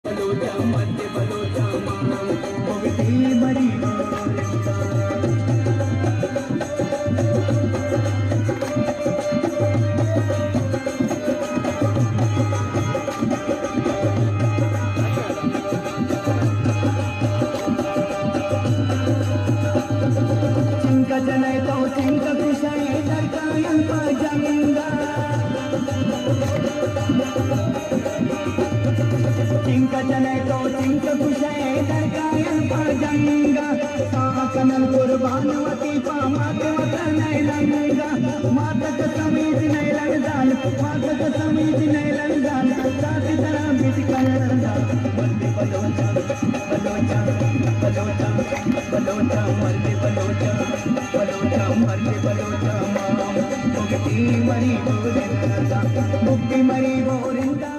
बलोचा मध्य बलोचा भक्ति मरी चिंका जनाय तो चिंका कुशाय दरकायं पाजंगा चिंका जनाय तो चिंका कुशाय दरकायं पाजंगा साकनल कुर्बानवती पामात वतनय लंगा मातक समीत नय लंगान मातक समीत नय लंगान साथी तरह बिच करंगा बंदे बलोचा बलोचा बलोचा बलोचा मरते बलोचा बलोचा मरते बलोचा मुक्ति मरी गोरिंदा मुक्ति मरी गोरिंदा